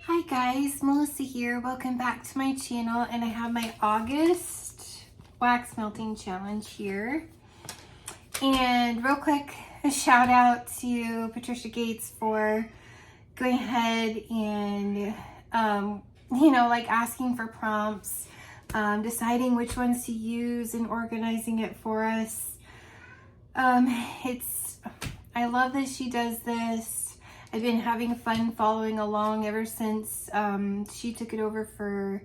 Hi guys, Melissa here. Welcome back to my channel, and I have my August wax melting challenge here. And real quick, a shout out to Patricia Gates for going ahead and asking for prompts, deciding which ones to use and organizing it for us. I love that she does this. I've been having fun following along ever since she took it over for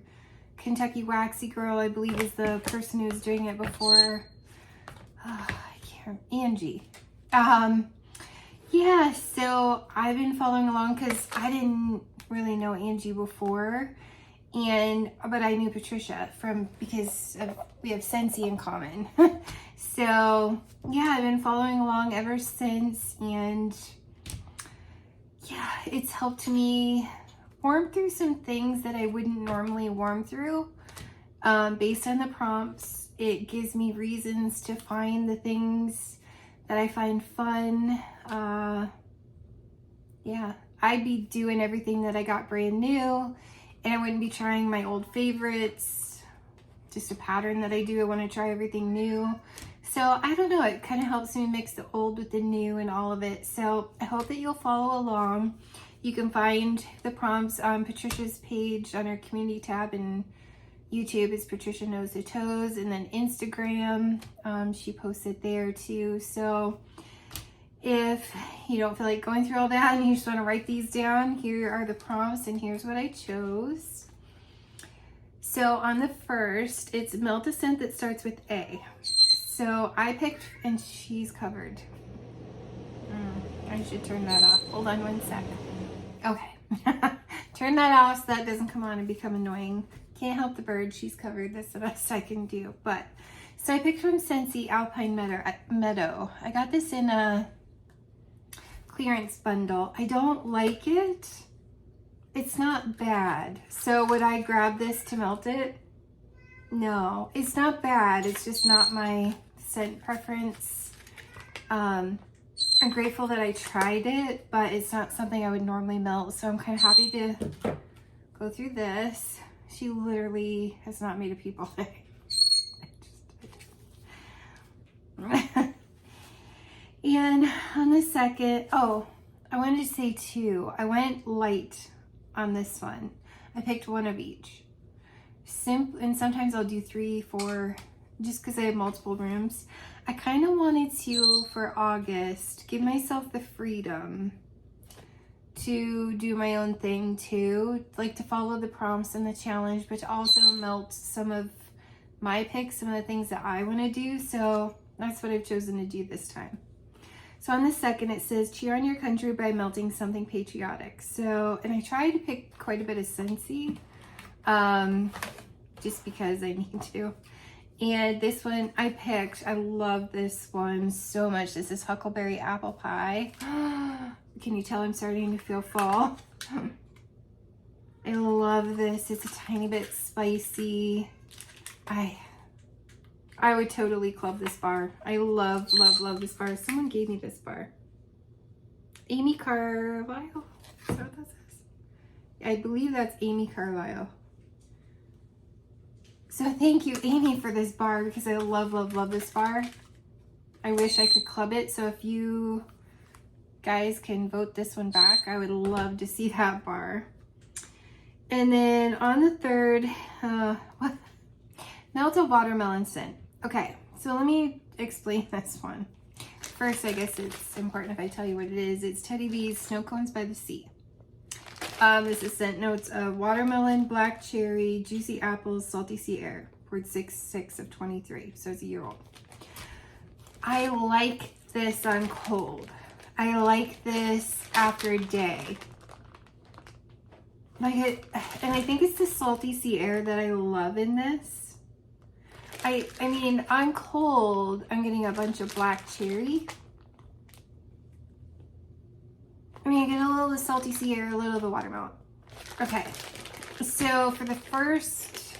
Kentucky Waxy Girl, I believe is the person who was doing it before. Angie. Yeah, so I've been following along because I didn't really know Angie before, but I knew Patricia because we have Scentsy in common. So yeah, I've been following along ever since, and yeah, it's helped me warm through some things that I wouldn't normally warm through. Based on the prompts, it gives me reasons to find the things that I find fun. Yeah, I'd be doing everything that I got brand new, and I wouldn't be trying my old favorites. Just a pattern that I do. I want to try everything new. So I don't know, it kind of helps me mix the old with the new and all of it. So I hope that you'll follow along. You can find the prompts on Patricia's page on her community tab, and YouTube is Patricia Knows the Toes, and then Instagram, she posted there too. So if you don't feel like going through all that and you just want to write these down, here are the prompts and here's what I chose. So on the first, it's melt a scent that starts with A. So I picked, and she's covered. I should turn that off. Hold on one sec. Okay. Turn that off so that doesn't come on and become annoying. Can't help the bird. She's covered. That's the best I can do. So I picked from Scentsy Alpine Meadow. I got this in a clearance bundle. I don't like it. It's not bad. So would I grab this to melt it? No, it's not bad. It's just not my scent preference. I'm grateful that I tried it, but it's not something I would normally melt. So I'm kind of happy to go through this. She literally has not made a peep all day. And on the second, I wanted to say too, I went light on this one. I picked one of each. And sometimes I'll do 3, 4, just because I have multiple rooms. I kind of wanted to, for August, give myself the freedom to do my own thing too, like to follow the prompts and the challenge, but to also melt some of my picks, some of the things that I want to do. So that's what I've chosen to do this time. So on the second, it says cheer on your country by melting something patriotic. So, and I tried to pick quite a bit of Scentsy, just because I need to. And this one I picked, I love this one so much. This is Huckleberry Apple Pie. Can you tell I'm starting to feel fall? I love this. It's a tiny bit spicy. I would totally club this bar. I love, love, love this bar. Someone gave me this bar. Amy Carlisle? Is that what that says? I believe that's Amy Carlisle. So thank you, Amy, for this bar, because I love, love, love this bar. I wish I could club it. So if you guys can vote this one back, I would love to see that bar. And then on the third, melt a watermelon scent. Okay, so let me explain this one. First, I guess it's important if I tell you what it is. It's Teddy B's Snow Cones by the Sea. This is scent notes of watermelon, black cherry, juicy apples, salty sea air. Poured 6/6 of 23, so it's a year old. I like this on cold. I like this after a day. And I think it's the salty sea air that I love in this. I mean, on cold, I'm getting a bunch of black cherry. I mean, I get a little of the salty sea air, a little of the watermelon. Okay, so for the first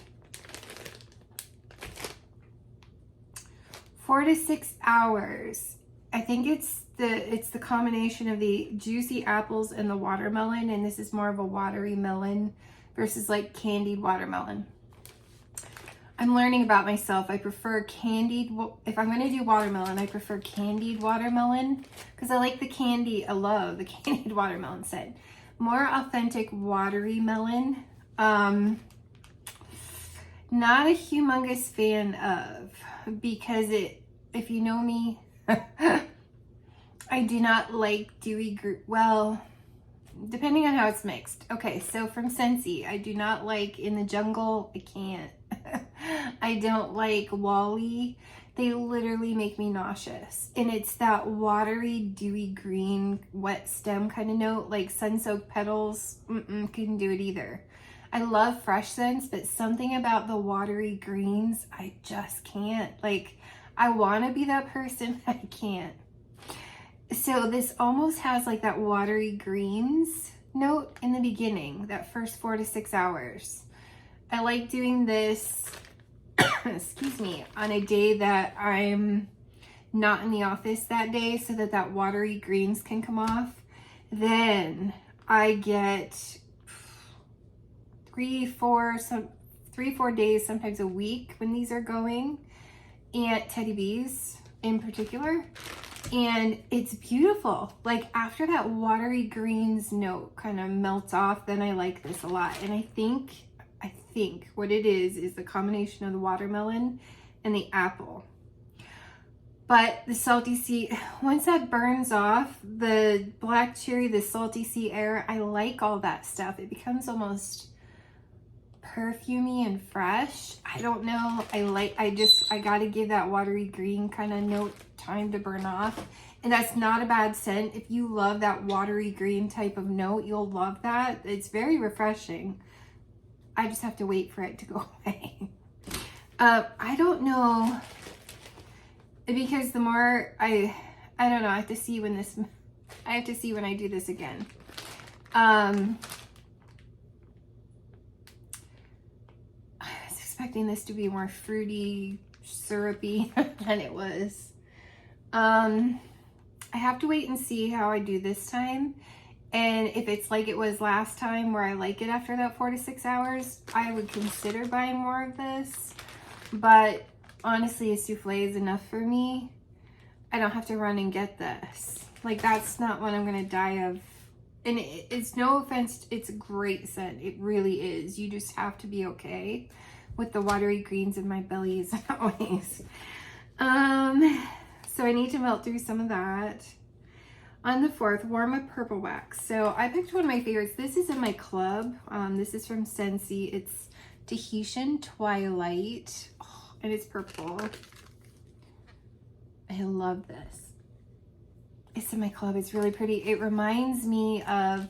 4 to 6 hours, I think it's the combination of the juicy apples and the watermelon, and this is more of a watery melon versus like candied watermelon. I'm learning about myself. I prefer candied, if I'm gonna do watermelon, I prefer candied watermelon because I like the candy, I love the candied watermelon scent. More authentic watery melon. Not a humongous fan of, because if you know me, I do not like dewy, well, depending on how it's mixed. Okay, so from Scentsy, I do not like In the Jungle, I can't. I don't like Wally. They literally make me nauseous. And it's that watery, dewy green, wet stem kind of note, like sun-soaked petals. Couldn't do it either. I love fresh scents, but something about the watery greens, I just can't. Like, I want to be that person, I can't. So this almost has like that watery greens note in the beginning, that first 4 to 6 hours. I like doing this, excuse me, on a day that I'm not in the office that day so that that watery greens can come off. Then I get 3-4 days, sometimes a week when these are going, and Teddy Bees in particular. And it's beautiful. Like after that watery greens note kind of melts off, then I like this a lot. And I think what it is the combination of the watermelon and the apple. But the salty sea, once that burns off, the black cherry, the salty sea air, I like all that stuff. It becomes almost perfumey and fresh. I don't know. I gotta give that watery green kind of note time to burn off. And that's not a bad scent. If you love that watery green type of note, you'll love that. It's very refreshing. I just have to wait for it to go away. I don't know, because the more I don't know, I have to see when I do this again. I was expecting this to be more fruity, syrupy than it was. I have to wait and see how I do this time. And if it's like it was last time where I like it after that 4 to 6 hours, I would consider buying more of this. But honestly, a souffle is enough for me. I don't have to run and get this. Like, that's not what I'm going to die of. And it's no offense, it's a great scent. It really is. You just have to be okay with the watery greens in my belly as always. So I need to melt through some of that. On the 4th, Warm Up Purple Wax. So I picked one of my favorites. This is in my club. This is from Scentsy. It's Tahitian Twilight. Oh, and it's purple. I love this. It's in my club. It's really pretty. It reminds me of...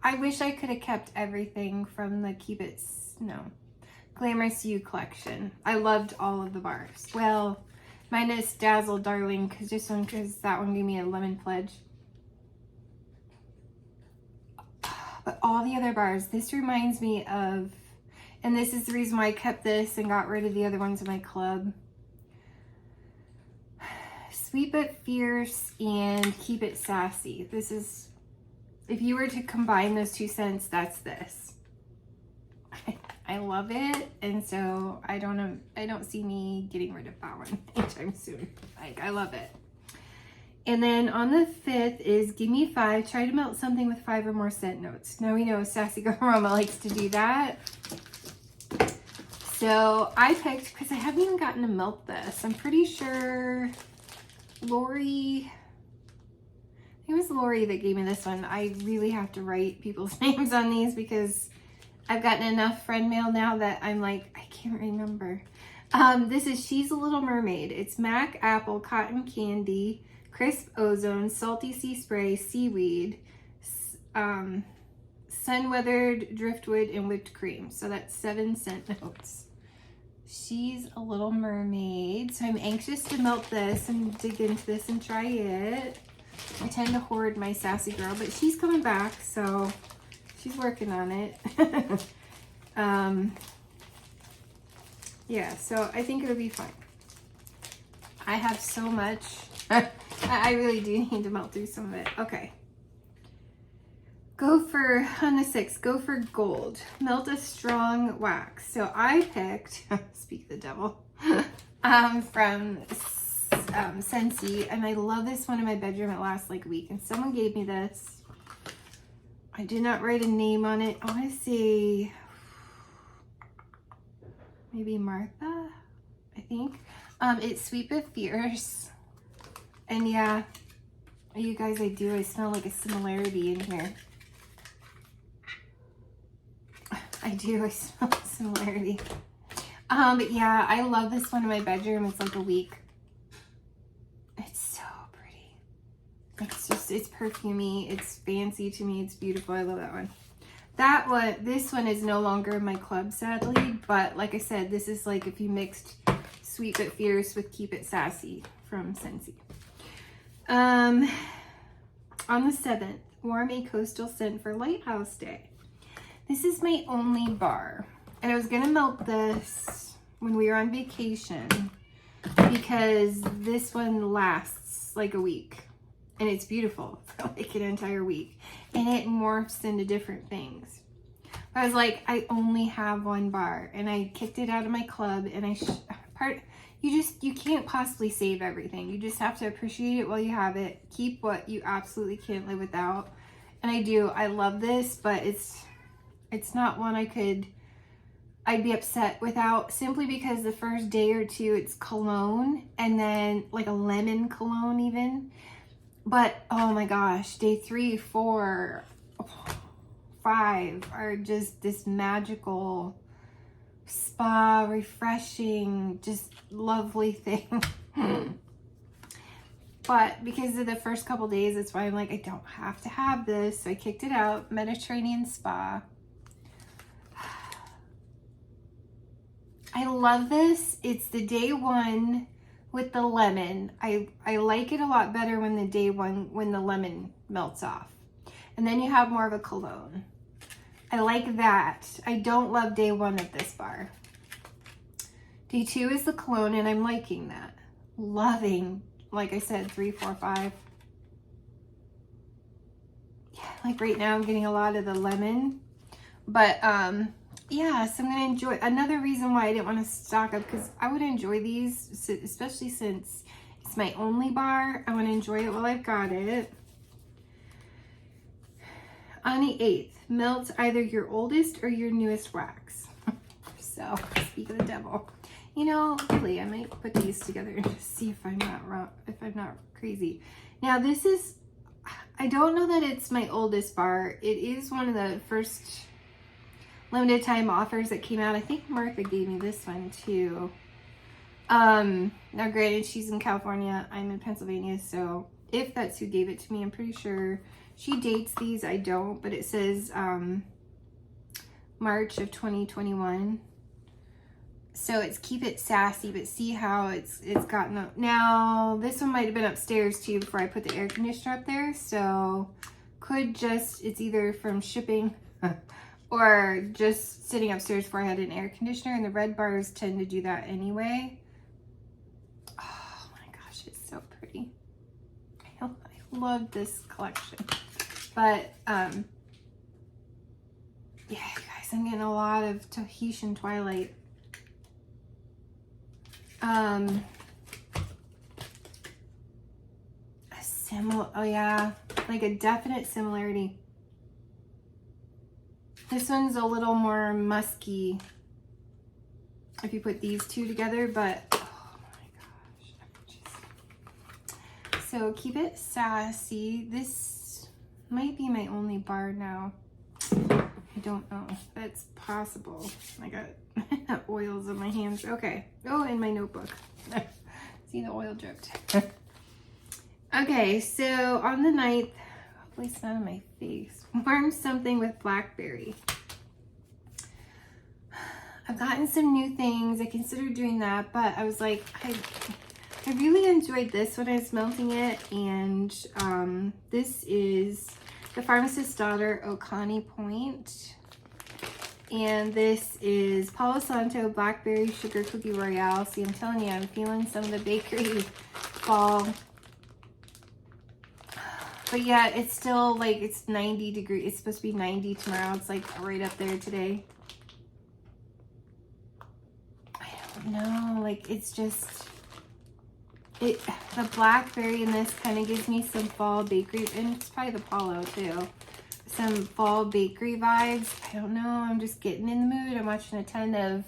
I wish I could have kept everything from the Glamorous You collection. I loved all of the bars. Well... minus Dazzle Darling, because that one gave me a lemon pledge. But all the other bars, this reminds me of, and this is the reason why I kept this and got rid of the other ones in my club. Sweet But Fierce and Keep It Sassy. This is, if you were to combine those two scents, that's this. I love it, and so I don't see me getting rid of that one anytime soon. Like, I love it. And then on the 5th is Give Me 5. Try to melt something with 5 or more scent notes. Now we know Sassy Girl Aroma likes to do that. So I picked, because I haven't even gotten to melt this. I'm pretty sure Lori, I think it was Lori that gave me this one. I really have to write people's names on these because I've gotten enough friend mail now that I'm like, I can't remember. This is She's a Little Mermaid. It's Mac Apple, Cotton Candy, Crisp Ozone, Salty Sea Spray, Seaweed, Sun-Weathered Driftwood, and Whipped Cream. So that's 7 scent notes. She's a Little Mermaid. So I'm anxious to melt this and dig into this and try it. I tend to hoard my Sassy Girl, but she's coming back, so... she's working on it. Yeah, so I think it'll be fine. I have so much. I really do need to melt through some of it. Okay. Go for, on the 6th, go for gold. Melt a strong wax. So I picked, speak the devil, from Scentsy, and I love this one in my bedroom. It lasts like a week, and someone gave me this. I did not write a name on it. I want to say maybe Martha, I think. It's Sweet but Fierce, and yeah, you guys, I smell like a similarity in here. I smell a similarity. But yeah, I love this one in my bedroom. It's like a week. It's so pretty. It's perfumey. It's fancy to me. It's beautiful. I love that one. This one is no longer in my club, sadly. But like I said, this is like if you mixed Sweet but Fierce with Keep It Sassy from Scentsy. On the 7th, warm a coastal scent for Lighthouse Day. This is my only bar, and I was gonna melt this when we were on vacation because this one lasts like a week, and it's beautiful for like an entire week, and it morphs into different things. I was like, I only have one bar, and I kicked it out of my club, and you can't possibly save everything. You just have to appreciate it while you have it. Keep what you absolutely can't live without, and I do. I love this, but it's not one I'd be upset without, simply because the first day or two it's cologne, and then like a lemon cologne even. But oh my gosh, day 3, 4, 5 are just this magical spa, refreshing, just lovely thing. But because of the first couple days, that's why I'm like, I don't have to have this. So I kicked it out. Mediterranean Spa. I love this. It's the day 1 with the lemon. I like it a lot better when the lemon melts off. And then you have more of a cologne. I like that. I don't love day 1 of this bar. Day 2 is the cologne, and I'm liking that. Loving, like I said, 3, 4, 5. Yeah, like right now I'm getting a lot of the lemon. But yeah, so I'm gonna enjoy. Another reason why I didn't want to stock up, because I would enjoy these, especially since it's my only bar. I want to enjoy it while I've got it. On the 8th, melt either your oldest or your newest wax. So, speak of the devil. You know, really, I might put these together and just see if I'm not wrong, if I'm not crazy. Now, this is, I don't know that it's my oldest bar. It is one of the first limited time offers that came out. I think Martha gave me this one too. Now granted, she's in California, I'm in Pennsylvania, so if that's who gave it to me, I'm pretty sure she dates these. I don't, but it says March of 2021. So it's Keep It Sassy, but see how it's gotten up. Now this one might have been upstairs too before I put the air conditioner up there, so it's either from shipping or just sitting upstairs before I had an air conditioner, and the red bars tend to do that anyway. Oh my gosh, it's so pretty. I love this collection. But yeah, you guys, I'm getting a lot of Tahitian Twilight. Oh yeah, like a definite similarity. This one's a little more musky if you put these two together, but oh my gosh. So Keep It Sassy. This might be my only bar now. I don't know. That's possible. I got oils on my hands. Okay. Oh, in my notebook. See, the oil dripped. Okay, so on the 9th, hopefully it's not on my face. Warm something with blackberry. I've gotten some new things. I considered doing that, but I was like, I really enjoyed this when I was melting it. And this is the Pharmacist's Daughter Okani Point. And this is Palo Santo Blackberry Sugar Cookie Royale. See, I'm telling you, I'm feeling some of the bakery fall. But yeah, it's still like, it's 90 degrees. It's supposed to be 90 tomorrow. It's like right up there today. I don't know. Like, it's just, the blackberry in this kind of gives me some fall bakery, and it's probably the Palo too. Some fall bakery vibes. I don't know. I'm just getting in the mood. I'm watching a ton of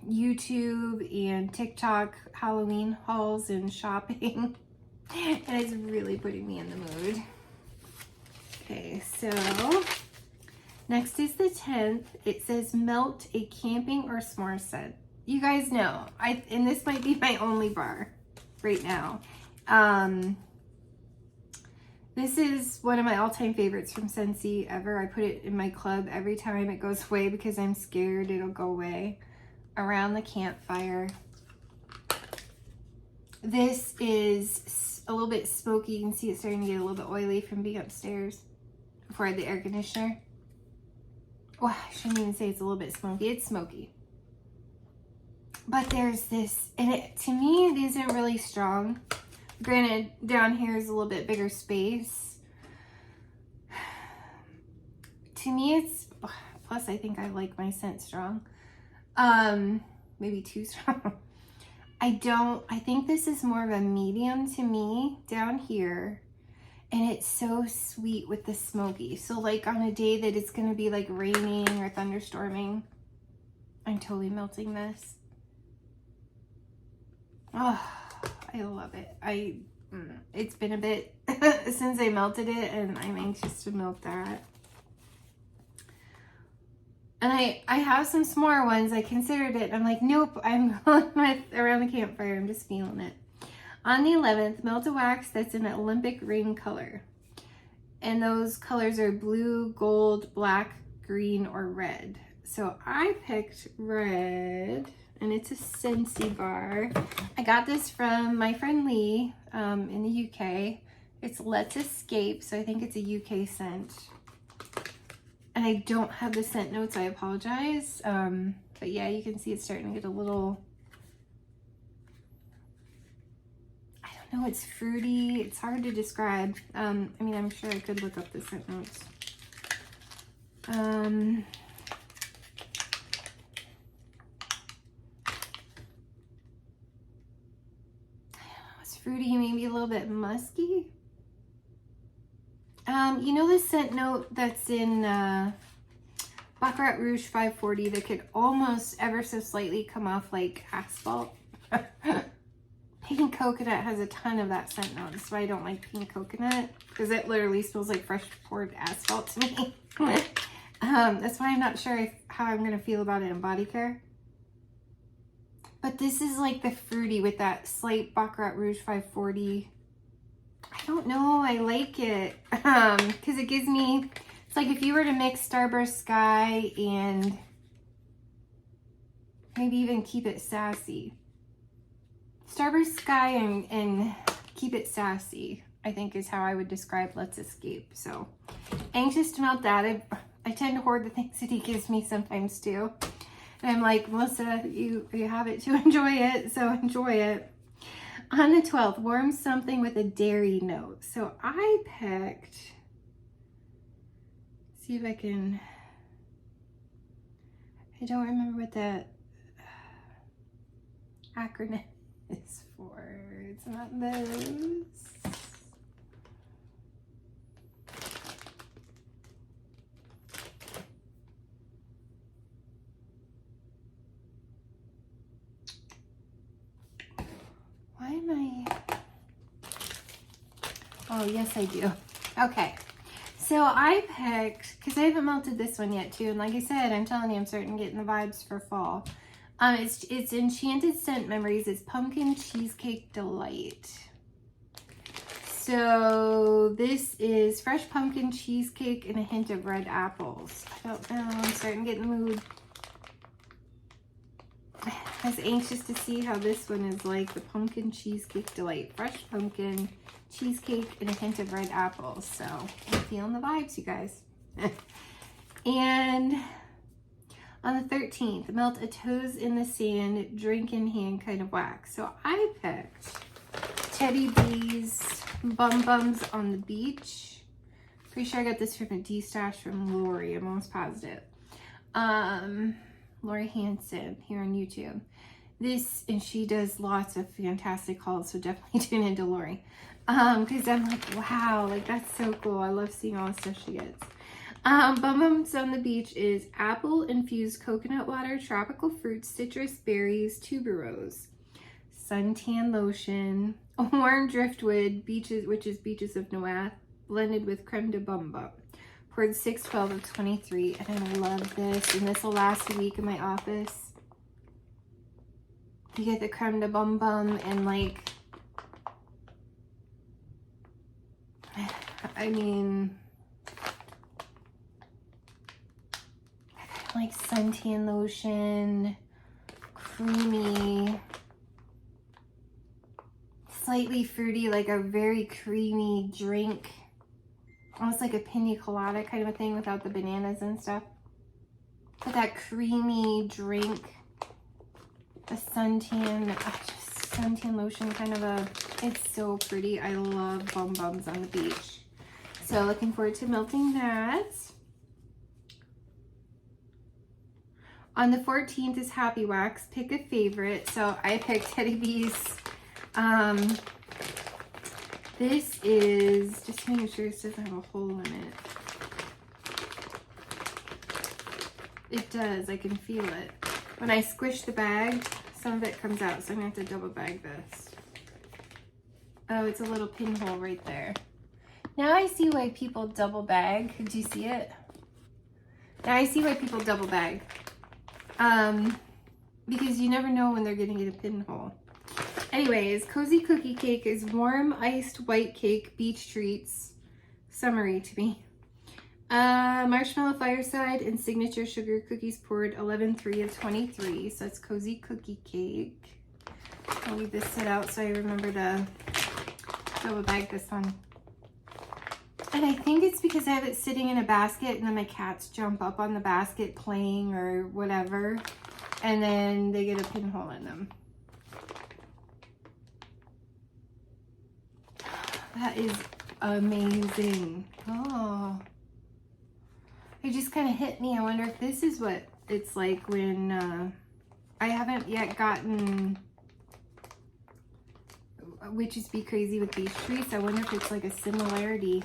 YouTube and TikTok Halloween hauls and shopping. And it's really putting me in the mood. Okay, so next is the 10th. It says melt a camping or s'more scent. You guys know, and this might be my only bar right now. This is one of my all-time favorites from Scentsy ever. I put it in my club every time it goes away because I'm scared it'll go away. Around the campfire. This is a little bit smoky. You can see it's starting to get a little bit oily from being upstairs before I had the air conditioner. Well, I shouldn't even say it's a little bit smoky. It's smoky. But there's this, and it, to me, it isn't really strong. Granted, down here is a little bit bigger space. To me, it's, plus I think I like my scent strong. Maybe too strong. I think this is more of a medium to me down here. And it's so sweet with the smoky. So like on a day that it's going to be like raining or thunderstorming, I'm totally melting this. Oh, I love it. It's been a bit since I melted it, and I'm anxious to melt that. And I have some s'more ones. I considered it. I'm like, nope, I'm going with around the campfire. I'm just feeling it. On the 11th, melt a wax that's an Olympic ring color. And those colors are blue, gold, black, green, or red. So I picked red, and it's a Scentsy bar. I got this from my friend Lee in the UK. It's Let's Escape, so I think it's a UK scent. And I don't have the scent notes, I apologize. But yeah, you can see it's starting to get a little, I don't know, it's fruity. It's hard to describe. I mean, I'm sure I could look up the scent notes. It's fruity, maybe a little bit musky. You know the scent note that's in Baccarat Rouge 540 that could almost ever so slightly come off like asphalt? Pink coconut has a ton of that scent note. That's why I don't like pink coconut, because it literally smells like fresh poured asphalt to me. That's why I'm not sure how I'm going to feel about it in body care. But this is like the fruity with that slight Baccarat Rouge 540. I don't know, I like it, because it gives me, it's like if you were to mix Starburst Sky and maybe even Keep It Sassy. Starburst Sky and Keep It Sassy, I think is how I would describe Let's Escape. So, anxious to melt that. I tend to hoard the things that he gives me sometimes too. And I'm like, Melissa, you have it to enjoy it, so enjoy it. On the 12th, warm something with a dairy note. So I picked, see if I can, I don't remember what that acronym is for. It's not those. Why am I? Oh, yes, I do. Okay. So I picked, because I haven't melted this one yet too. And like I said, I'm telling you, I'm starting to get in the vibes for fall. It's Enchanted Scent Memories. It's Pumpkin Cheesecake Delight. So this is fresh pumpkin cheesecake and a hint of red apples. I don't know. I'm starting to get in the mood. I was anxious to see how this one is like. The Pumpkin Cheesecake Delight. Fresh pumpkin, cheesecake, and a hint of red apples. So I'm feeling the vibes, you guys. And on the 13th, melt a toes in the sand, drink in hand kind of wax. So I picked Teddy B's Bum Bums on the Beach. Pretty sure I got this from a D-stash from Lori. I'm almost positive. Lori Hanson here on YouTube. This, and she does lots of fantastic hauls, so definitely tune into Lori. Because I'm like, wow, like that's so cool. I love seeing all the stuff she gets. Bum Bums on the Beach is apple infused coconut water, tropical fruits, citrus, berries, tuberose, suntan lotion, warm driftwood, beaches, which is beaches of Noath, blended with creme de bum bum. Poured 6/12 of 23, and I love this. And this will last a week in my office. You get the creme de bum bum and like, I mean, like suntan lotion, creamy, slightly fruity, like a very creamy drink, almost like a pina colada kind of a thing without the bananas and stuff. But that creamy drink, a suntan, just suntan lotion kind of a, it's so pretty. I love Bum Bums on the Beach. So looking forward to melting that. On the 14th is Happy Wax. Pick a favorite. So I picked Teddy B's. This is, just making sure this doesn't have a hole in it. It does, I can feel it. When I squish the bag, some of it comes out, so I'm gonna have to double bag this. Oh, it's a little pinhole right there. Now I see why people double bag. Do you see it? Now I see why people double bag. Because you never know when they're gonna get a pinhole. Anyways, Cozy Cookie Cake is warm iced white cake, beach treats, summery to me. Marshmallow Fireside and signature sugar cookies poured 11/3 of 23. So it's Cozy Cookie Cake. I'll leave this sit out so I remember to double bag this one. And I think it's because I have it sitting in a basket and then my cats jump up on the basket playing or whatever. And then they get a pinhole in them. That is amazing. Oh. It just kind of hit me. I wonder if this is what it's like when I haven't yet gotten Witches Be Crazy with Beach Treats. I wonder if it's like a similarity.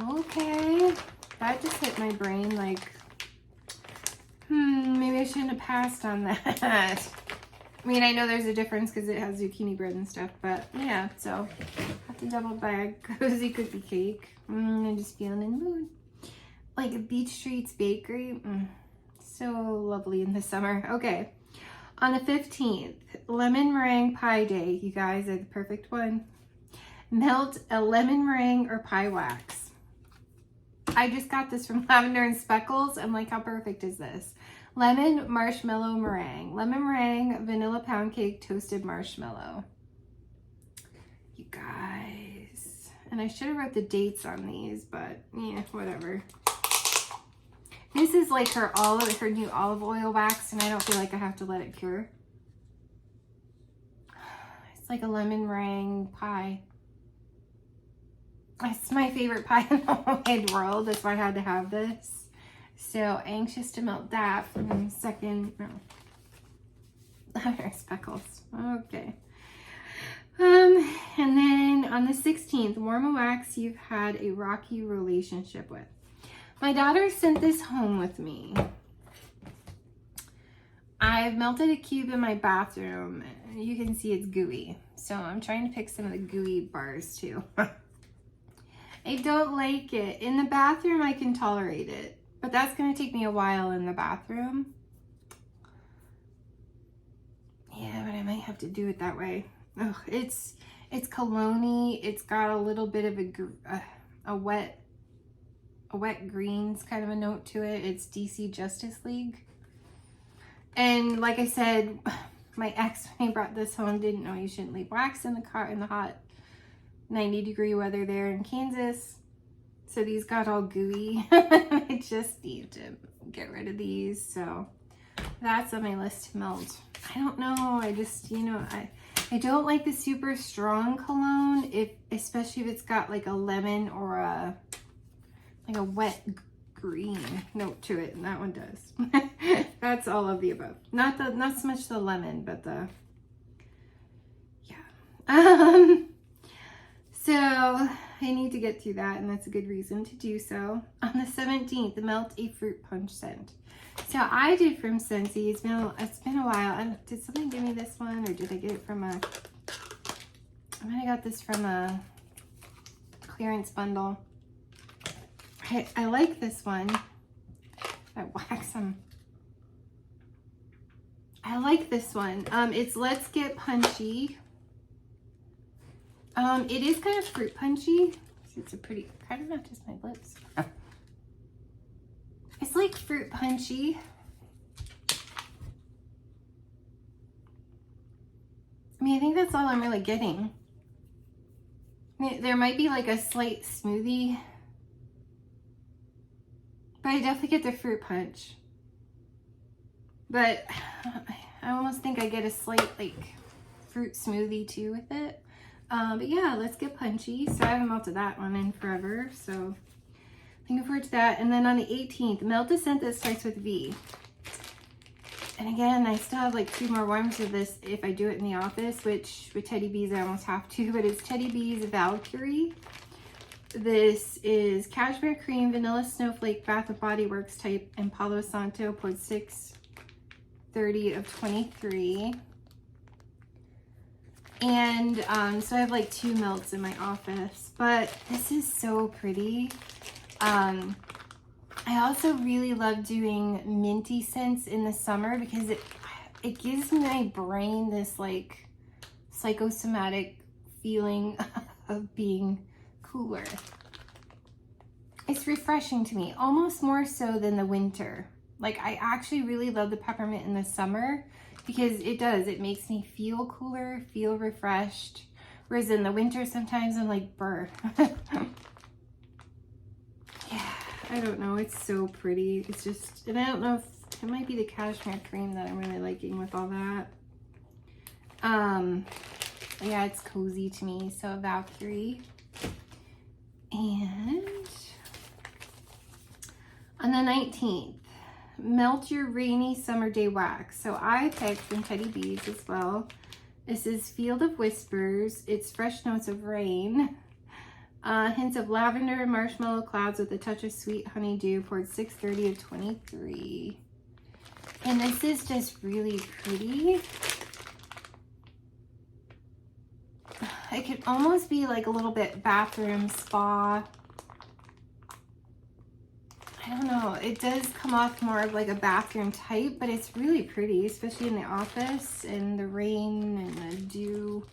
Okay. That just hit my brain like, maybe I shouldn't have passed on that. I mean, I know there's a difference because it has zucchini bread and stuff, but yeah, so I have to double bag Cozy Cookie Cake. I'm just feeling in the mood. Like a Beach Treats Bakery. So lovely in the summer. Okay. On the 15th, Lemon Meringue Pie Day. You guys are the perfect one. Melt a lemon meringue or pie wax. I just got this from Lavender and Speckles. I'm like, how perfect is this? Lemon marshmallow meringue. Lemon meringue, vanilla pound cake, toasted marshmallow. You guys. And I should have wrote the dates on these, but yeah, whatever. This is like her new olive oil wax, and I don't feel like I have to let it cure. It's like a lemon meringue pie. It's my favorite pie in the whole wide world. That's why I had to have this. So anxious to melt that for the second. Lavender Speckles. Okay. And then on the 16th, warm a wax you've had a rocky relationship with. My daughter sent this home with me. I've melted a cube in my bathroom. You can see it's gooey. So I'm trying to pick some of the gooey bars too. I don't like it. In the bathroom, I can tolerate it. But that's going to take me a while in the bathroom. Yeah, but I might have to do it that way. Ugh, it's cologne-y. It's got a little bit of a wet greens kind of a note to it. It's DC Justice League. And like I said, my ex, when he brought this home, didn't know you shouldn't leave wax in the car in the hot 90-degree weather there in Kansas. So these got all gooey. I just need to get rid of these. So that's on my list to melt. I don't know. I just, you know, I don't like the super strong cologne, especially if it's got like a lemon or like a wet green note to it, and that one does. That's all of the above. Not so much the lemon, but the yeah. So I need to get through that, and that's a good reason to do so. On the 17th, melt a fruit punch scent. So I did from Scentsy. It's been a while. Did somebody give me this one, or did I get it from I might have got this from a clearance bundle. I like this one. I wax them. I like this one. It's Let's Get Punchy. It is kind of fruit punchy. It's a pretty, kind of matches my lips. It's like fruit punchy. I mean, I think that's all I'm really getting. I mean, there might be like a slight smoothie, but I definitely get the fruit punch. But I almost think I get a slight like fruit smoothie too with it. But yeah, Let's Get Punchy. So I haven't melted that one in forever. So looking forward to that. And then on the 18th, melt a scent that starts with V. And again, I still have like 2 more warms of this if I do it in the office, which with Teddy Bees, I almost have to, but it's Teddy Bees Valkyrie. This is Cashmere Cream, Vanilla Snowflake, Bath & Body Works type, and Palo Santo, 0.630 of 23. And so I have like 2 melts in my office, but this is so pretty. I also really love doing minty scents in the summer because it gives my brain this like psychosomatic feeling of being cooler. It's refreshing to me, almost more so than the winter. Like I actually really love the peppermint in the summer because it makes me feel cooler, feel refreshed. Whereas in the winter, sometimes I'm like, brr. Yeah, I don't know. It's so pretty. It's just, and I don't know if it might be the cashmere cream that I'm really liking with all that. Yeah, it's cozy to me. So Valkyrie. And on the 19th, melt your rainy summer day wax. So I picked from Teddy Bees as well. This is Field of Whispers. It's fresh notes of rain. Hints of lavender, marshmallow clouds with a touch of sweet honeydew, poured 630 of 23. And this is just really pretty. It could almost be like a little bit bathroom spa. I don't know. It does come off more of like a bathroom type, but it's really pretty, especially in the office and the rain and the dew.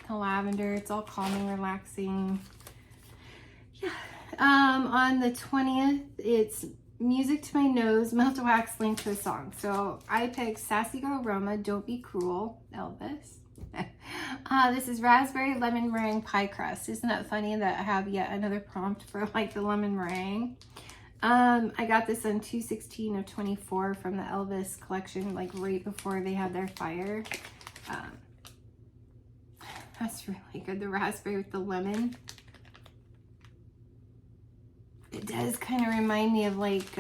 The lavender, it's all calming, relaxing. Yeah. On the 20th, it's Music to My Nose, Melt a Wax, Link to a Song. So I picked Sassy Girl Roma, Don't Be Cruel, Elvis. This is Raspberry Lemon Meringue Pie Crust. Isn't that funny that I have yet another prompt for like the lemon meringue? I got this on 2/16 of 24 from the Elvis collection, like right before they had their fire. That's really good. The raspberry with the lemon. It does kind of remind me of like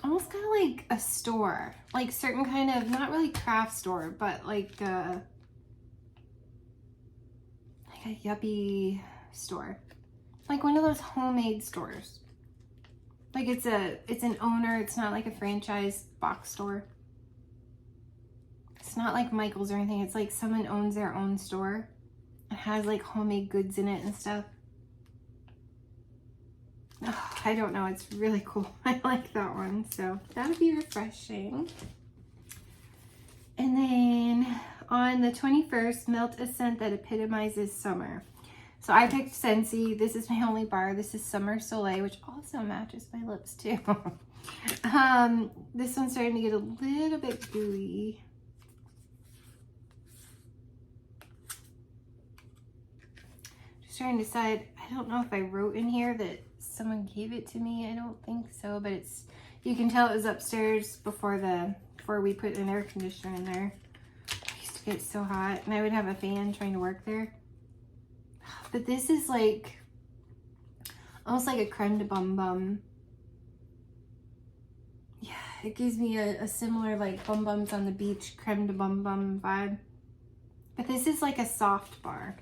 almost kind of like a store, like certain kind of, not really craft store, but like a yuppie store, like one of those homemade stores. Like it's an owner. It's not like a franchise box store. It's not like Michael's or anything. It's like someone owns their own store. It has like homemade goods in it and stuff. Oh, I don't know. It's really cool. I like that one. So that would be refreshing. And then on the 21st, melt a scent that epitomizes summer. So I picked Scentsy. This is my only bar. This is Summer Soleil, which also matches my lips too. This one's starting to get a little bit gooey. trying to decide. I don't know if I wrote in here that someone gave it to me. I don't think so, but it's, you can tell it was upstairs before we put an air conditioner in there. I used to get so hot, and I would have a fan trying to work there. But this is like almost like a creme de bum bum. Yeah, it gives me a similar like bum bums on the beach creme de bum bum vibe. But this is like a soft bar.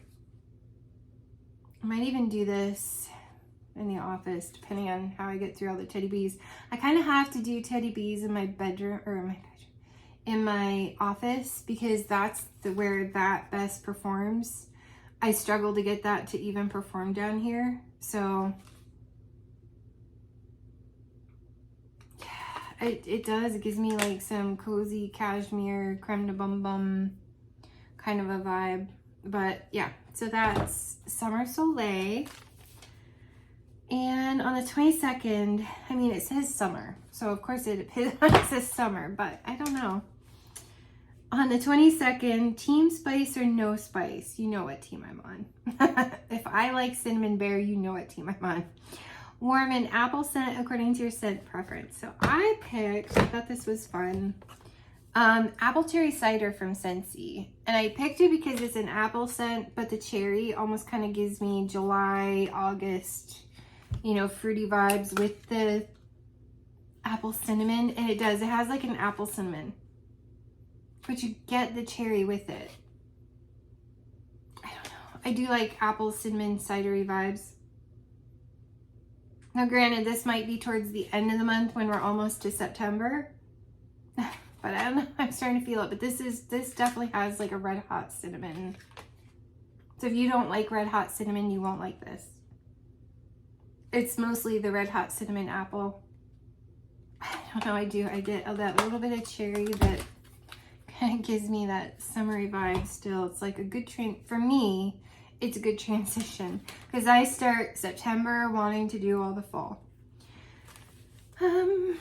I might even do this in the office, depending on how I get through all the Teddy Bees. I kind of have to do Teddy Bees in my bedroom, or in my office, because that's where that best performs. I struggle to get that to even perform down here. So yeah, it does. It gives me like some cozy cashmere creme de bum bum kind of a vibe. But yeah, so that's Summer Soleil. And on the 22nd, I mean, it says summer, so of course it says summer, but I don't know. On the 22nd, Team Spice or No Spice, you know what team I'm on. If I like Cinnamon Bear, you know what team I'm on. Warm and apple scent according to your scent preference. So I thought this was fun, apple cherry cider from Scentsy. And I picked it because it's an apple scent, but the cherry almost kind of gives me July, August, you know, fruity vibes with the apple cinnamon. And it does, it has like an apple cinnamon, but you get the cherry with it. I don't know. I do like apple cinnamon cidery vibes. Now granted, this might be towards the end of the month when we're almost to September, but I don't know, I'm starting to feel it. But this definitely has like a red hot cinnamon. So if you don't like red hot cinnamon, you won't like this. It's mostly the red hot cinnamon apple. I don't know, I get that little bit of cherry that kind of gives me that summery vibe still. It's like a good for me, it's a good transition, because I start September wanting to do all the fall. On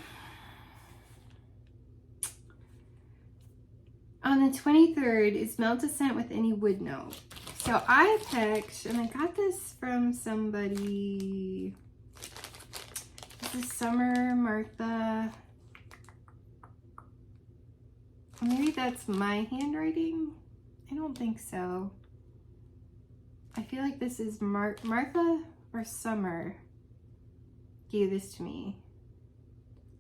the 23rd is Melt a Scent with any wood note. So I picked, and I got this from somebody. This is Summer Martha. Maybe that's my handwriting. I don't think so. I feel like this is Martha or Summer gave this to me.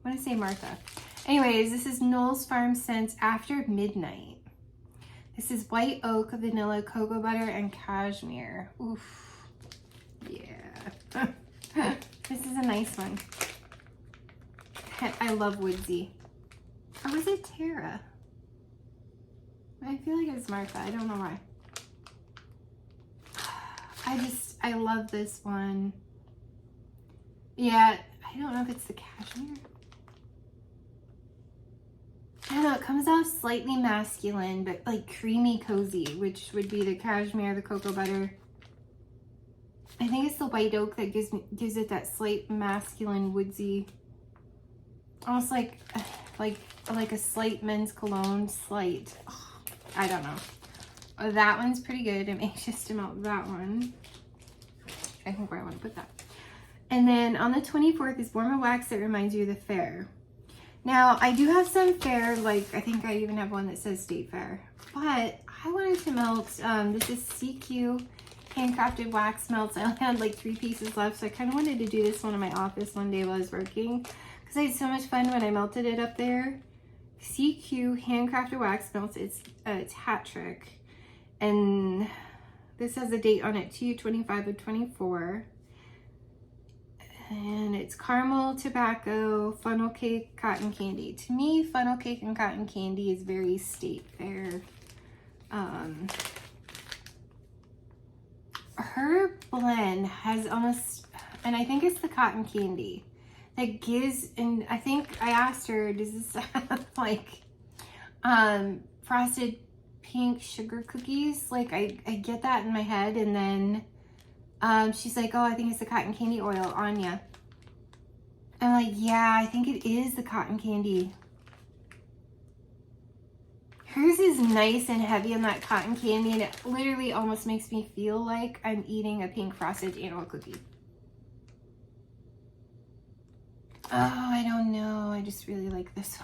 I want to say Martha. Anyways, this is Knowles Farm Scents After Midnight. This is white oak, vanilla, cocoa butter, and cashmere. Oof. Yeah. This is a nice one. I love woodsy. Or was it Tara? I feel like it was Martha. I don't know why. I love this one. Yeah, I don't know if it's the cashmere. I don't know, it comes off slightly masculine, but like creamy cozy, which would be the cashmere, the cocoa butter. I think it's the white oak that gives it that slight masculine woodsy, almost like a slight men's cologne, slight. Oh, I don't know. Oh, that one's pretty good. I'm anxious to melt that one. I think where I want to put that. And then on the 24th is Warm and Wax that reminds you of the fair. Now, I do have some fair, like I think I even have one that says State Fair, but I wanted to melt, this is CQ handcrafted wax melts. I only had like 3 pieces left, so I kind of wanted to do this one in my office one day while I was working, because I had so much fun when I melted it up there. CQ handcrafted wax melts, it's hat trick, and this has a date on it, 2/25 of 24. And it's caramel, tobacco, funnel cake, cotton candy. To me, funnel cake and cotton candy is very State Fair. Her blend has almost, and I think it's the cotton candy that gives, and I think I asked her, does this have like frosted pink sugar cookies? Like I get that in my head, and then she's like, oh, I think it's the cotton candy oil, Anya. I'm like, yeah, I think it is the cotton candy. Hers is nice and heavy on that cotton candy, and it literally almost makes me feel like I'm eating a pink frosted animal cookie. Oh, I don't know. I just really like this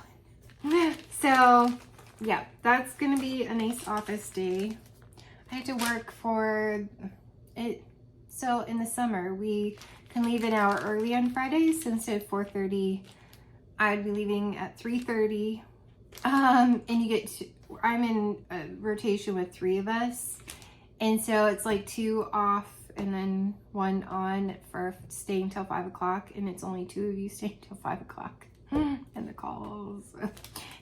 one. So, yeah, that's going to be a nice office day. I have to work for it. So, in the summer, we can leave an hour early on Fridays. So instead of 4:30, I'd be leaving at 3:30. And you get to, I'm in a rotation with 3 of us. And so it's like 2 off and then 1 on for staying till 5 o'clock, and it's only 2 of you staying till 5 o'clock. And the calls,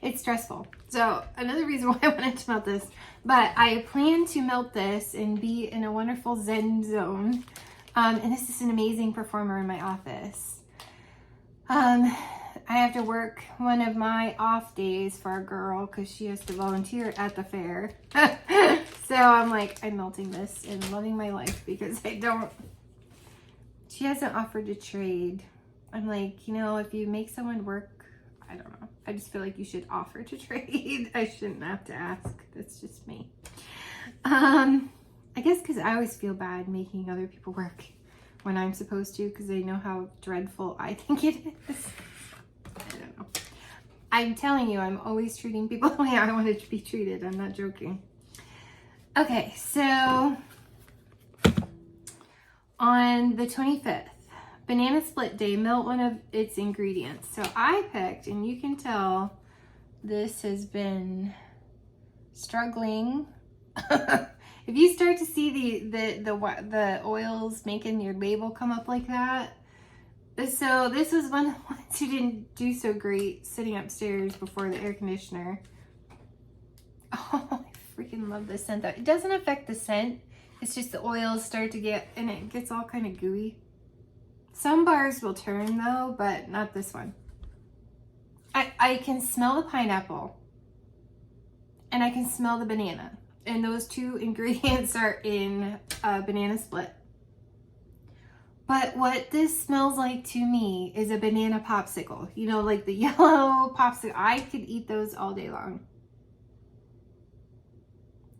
it's stressful. So another reason why I wanted to melt this, but I plan to melt this and be in a wonderful Zen zone. And this is an amazing performer in my office. I have to work one of my off days for a girl because she has to volunteer at the fair. So I'm like, I'm melting this and loving my life because she hasn't offered to trade. I'm like, you know, if you make someone work, I don't know. I just feel like you should offer to trade. I shouldn't have to ask. That's just me. I guess because I always feel bad making other people work when I'm supposed to because they know how dreadful I think it is. I don't know. I'm telling you, I'm always treating people the way I wanted to be treated. I'm not joking. Okay, so on the 25th, banana split day, melt one of its ingredients. So I picked, and you can tell this has been struggling. If you start to see the oils making your label come up like that, so this was one of the ones who didn't do so great sitting upstairs before the air conditioner. Oh, I freaking love this scent though. It doesn't affect the scent. It's just the oils start to get, and it gets all kind of gooey. Some bars will turn though, but not this one. I can smell the pineapple and I can smell the banana. And those 2 ingredients are in a banana split. But what this smells like to me is a banana popsicle. You know, like the yellow popsicle. I could eat those all day long.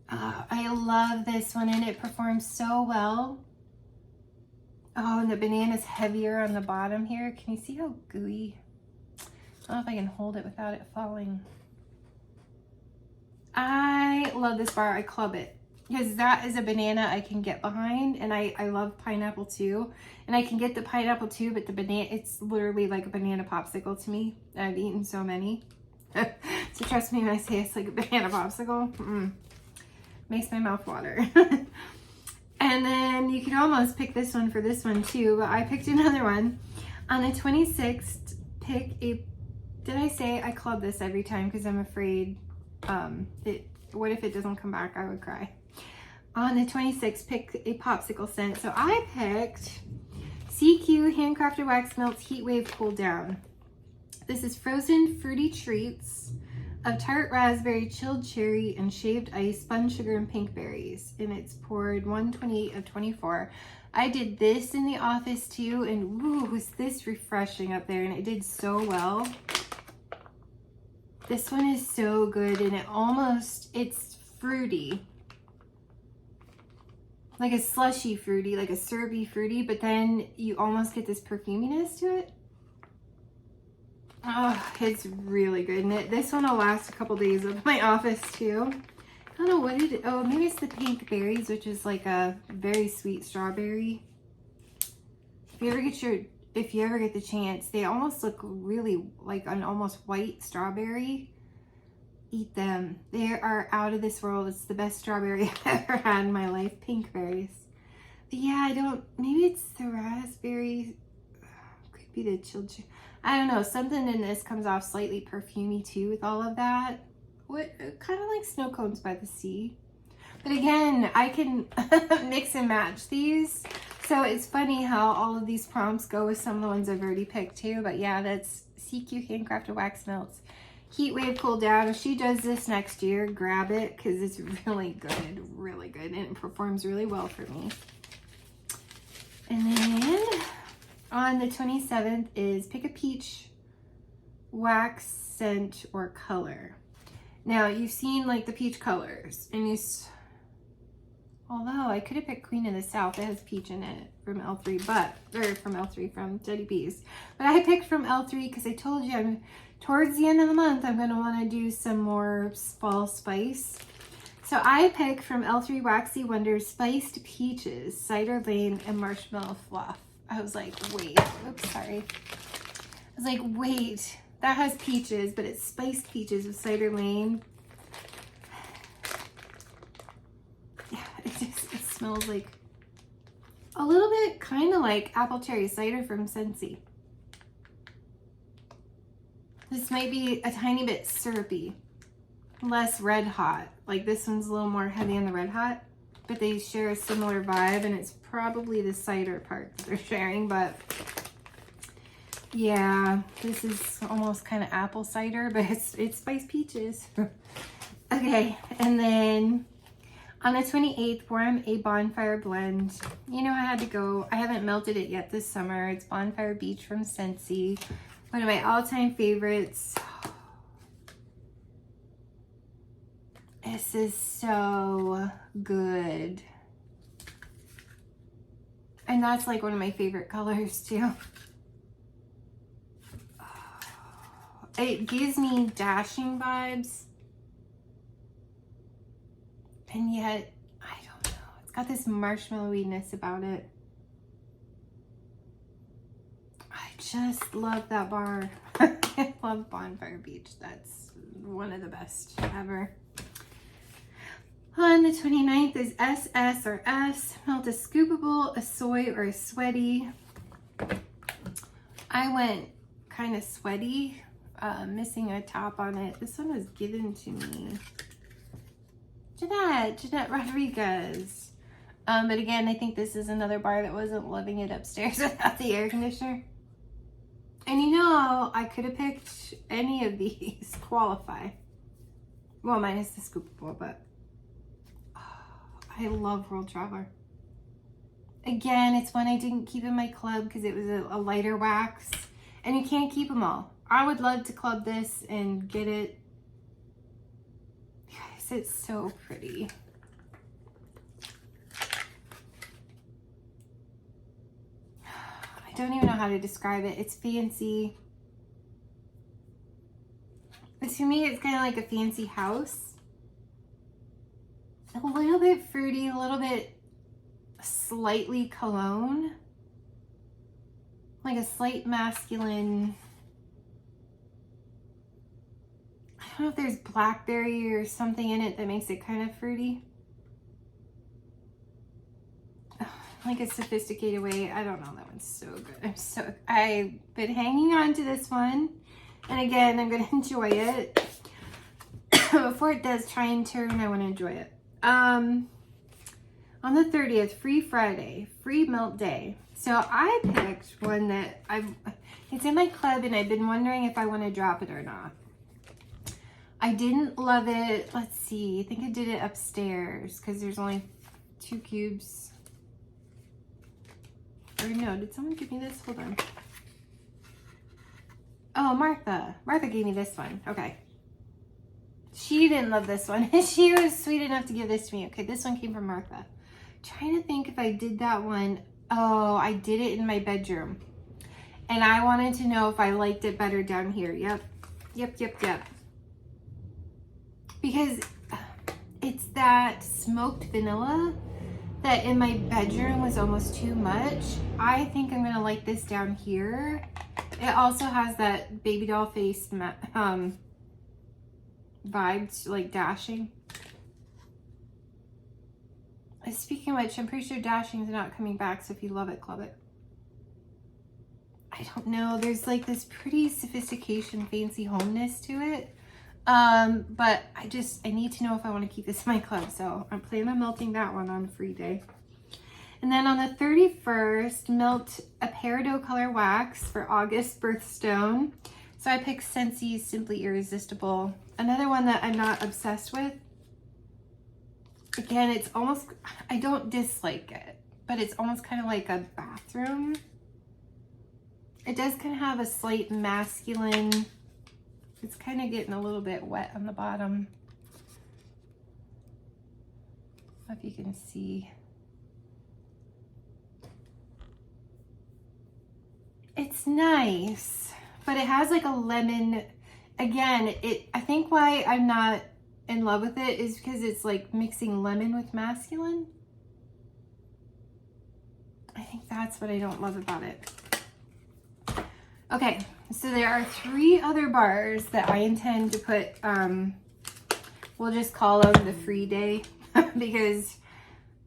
I love this one, and it performs so well. Oh, and the banana's heavier on the bottom here. Can you see how gooey? I don't know if I can hold it without it falling. I love this bar. I club it because that is a banana I can get behind, and I love pineapple too. And I can get the pineapple too, but the banana, it's literally like a banana popsicle to me. I've eaten so many. So trust me when I say it's like a banana popsicle. Makes my mouth water. And then you could almost pick this one for this one too, but I picked another one. On the 26th, pick a, did I say I club this every time because I'm afraid what if it doesn't come back? I would cry. On the 26th, pick a popsicle scent. So I picked CQ Handcrafted Wax Melts Heat Wave Cool Down. This is frozen fruity treats of tart raspberry, chilled cherry, and shaved ice, spun sugar, and pink berries. And it's poured 128 of 24. I did this in the office too, and ooh, was this refreshing up there, and it did so well. This one is so good, and it's fruity. Like a slushy fruity, like a syrupy fruity, but then you almost get this perfuminess to it. Oh, it's really good. And this one will last a couple days at my office too. I don't know what it is. Oh, maybe it's the pink berries, which is like a very sweet strawberry. If you ever get the chance, they almost look really like an almost white strawberry. Eat them. They are out of this world. It's the best strawberry I've ever had in my life. Pink berries. But yeah, maybe it's the raspberry. Could be the chilled. I don't know. Something in this comes off slightly perfumey too with all of that. Kind of like snow cones by the sea. But again, I can mix and match these. So it's funny how all of these prompts go with some of the ones I've already picked too. But yeah, that's CQ Handcrafted Wax Melts Heat Wave Cool Down. If she does this next year, grab it because it's really good, and it performs really well for me. And then on the 27th is pick a peach wax scent or color. Now, you've seen like the peach colors, and although I could have picked Queen of the South, it has peach in it from L3, from Teddy Bees. But I picked from L3 because I told you towards the end of the month, I'm going to want to do some more fall spice. So I picked from L3 Waxy Wonders Spiced Peaches, Cider Lane, and Marshmallow Fluff. I was like, wait, oops, sorry. I was like, wait, that has peaches, but it's spiced peaches with Cider Lane. Yeah, it smells like a little bit kind of like apple cherry cider from Scentsy. This might be a tiny bit syrupy, less red hot. Like this one's a little more heavy on the red hot, but they share a similar vibe, and it's probably the cider part that they're sharing, but yeah, this is almost kind of apple cider, but it's spiced peaches. Okay, and then on the 28th, Warm a Bonfire Blend. You know, I had to go. I haven't melted it yet this summer. It's Bonfire Beach from Scentsy. One of my all-time favorites. This is so good. And that's like one of my favorite colors too. It gives me Dashing vibes. And yet, I don't know. It's got this marshmallowiness about it. I just love that bar. I love Bonfire Beach. That's one of the best ever. On the 29th is SS or S. Melt a Scoopable, a Soy, or a Sweaty. I went kind of sweaty, missing a top on it. This one was given to me. Jeanette Rodriguez. But again, I think this is another bar that wasn't loving it upstairs without the air conditioner. And you know, I could have picked any of these qualify. Well, minus the Scoopable, but I love World Traveler. Again, it's one I didn't keep in my club because it was a lighter wax, and you can't keep them all. I would love to club this and get it. Guys, it's so pretty. I don't even know how to describe it. It's fancy. But to me, it's kind of like a fancy house. A little bit fruity, a little bit slightly cologne. Like a slight masculine. I don't know if there's blackberry or something in it that makes it kind of fruity. Like a sophisticated way. I don't know. That one's so good. I've been hanging on to this one. And again, I'm going to enjoy it. Before it does try and turn, I want to enjoy it. On the 30th, Free Friday, Free Melt Day. So I picked one that it's in my club, and I've been wondering if I want to drop it or not. I didn't love it. Let's see. I think I did it upstairs because there's only 2 cubes. Or no, did someone give me this? Hold on. Oh, Martha. Martha gave me this one. Okay. She didn't love this one. She was sweet enough to give this to me. Okay, this one came from Martha. Trying to think if I did that one. Oh, I did it in my bedroom. And I wanted to know if I liked it better down here. Yep. Because it's that smoked vanilla that in my bedroom was almost too much. I think I'm going to like this down here. It also has that baby doll face vibes, like Dashing. Speaking of which, I'm pretty sure Dashing's not coming back, so if you love it, club it. I don't know. There's like this pretty sophistication, fancy homeness to it. But I need to know if I want to keep this in my club, so I'm planning on melting that one on Free Day. And then on the 31st, melt a Peridot Color Wax for August Birthstone. So I picked Scentsy's Simply Irresistible. Another one that I'm not obsessed with. Again, it's almost, I don't dislike it, but it's almost kind of like a bathroom. It does kind of have a slight masculine It's kind of getting a little bit wet on the bottom. I don't know if you can see. It's nice, but it has like a lemon. Again, I think why I'm not in love with it is because it's like mixing lemon with masculine. I think that's what I don't love about it. Okay, so there are 3 other bars that I intend to put, we'll just call them the free day because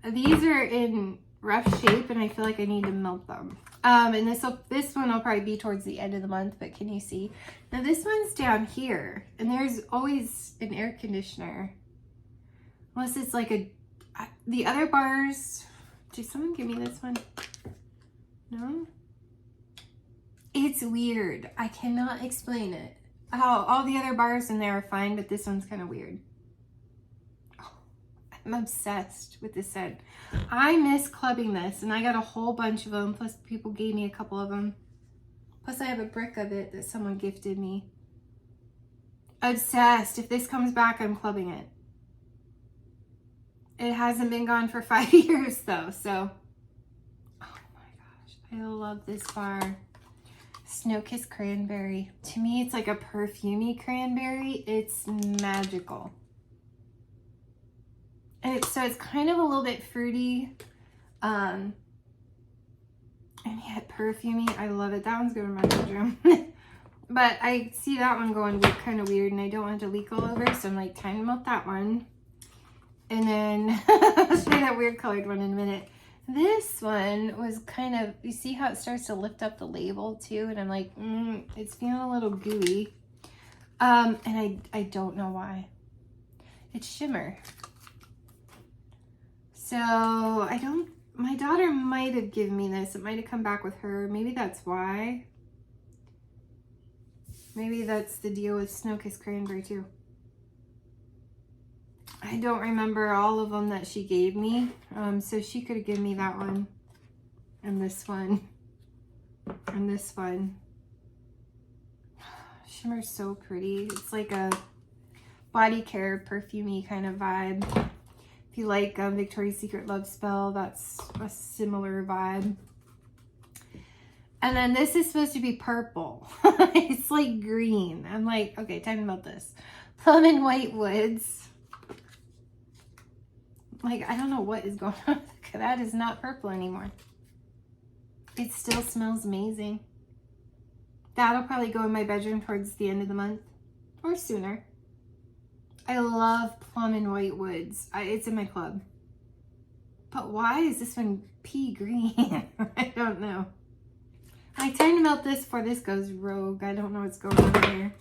these are in rough shape and I feel like I need to melt them. And this one will probably be towards the end of the month, but can you see? Now this one's down here and there's always an air conditioner. Unless it's like the other bars, did someone give me this one? No? It's weird. I cannot explain it. All the other bars in there are fine, but this one's kind of weird. Oh, I'm obsessed with this scent. I miss clubbing this, and I got a whole bunch of them, plus people gave me a couple of them. Plus I have a brick of it that someone gifted me. Obsessed. If this comes back, I'm clubbing it. It hasn't been gone for 5 years, though, so. Oh my gosh, I love this bar. Snow Kiss Cranberry. To me, it's like a perfumey cranberry. It's magical. And so it's kind of a little bit fruity. And yet perfumey. I love it. That one's going in my bedroom. But I see that one going kind of weird and I don't want it to leak all over. So I'm like, time to melt that one. And then I'll show you that weird colored one in a minute. This one was kind of, you see how it starts to lift up the label too? And I'm like, it's feeling a little gooey. And I don't know why. It's shimmer. So my daughter might have given me this. It might have come back with her. Maybe that's why. Maybe that's the deal with Snow Kiss Cranberry too. I don't remember all of them that she gave me. So she could have given me that one and this one and this one. Shimmer's so pretty. It's like a body care perfumey kind of vibe. If you like Victoria's Secret Love Spell, that's a similar vibe. And then this is supposed to be purple. It's like green. I'm like, okay, time to melt this. Plum and White Woods. Like, I don't know what is going on. That is not purple anymore. It still smells amazing. That'll probably go in my bedroom towards the end of the month or sooner. I love Plum and White Woods. It's in my club. But why is this one pea green? I don't know. I tend to melt this before this goes rogue. I don't know what's going on here.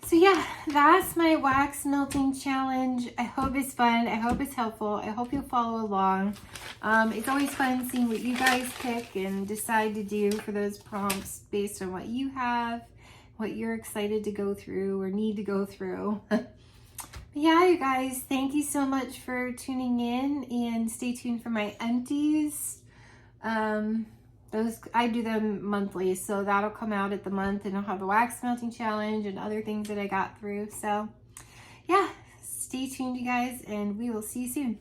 So yeah, that's my wax melting challenge. I hope it's fun. I hope it's helpful. I hope you'll follow along. It's always fun seeing what you guys pick and decide to do for those prompts based on what you have, what you're excited to go through or need to go through. But yeah, you guys, thank you so much for tuning in and stay tuned for my empties. Those I do them monthly, so that'll come out at the month and I'll have the wax melting challenge and other things that I got through. So yeah, stay tuned you guys and we will see you soon.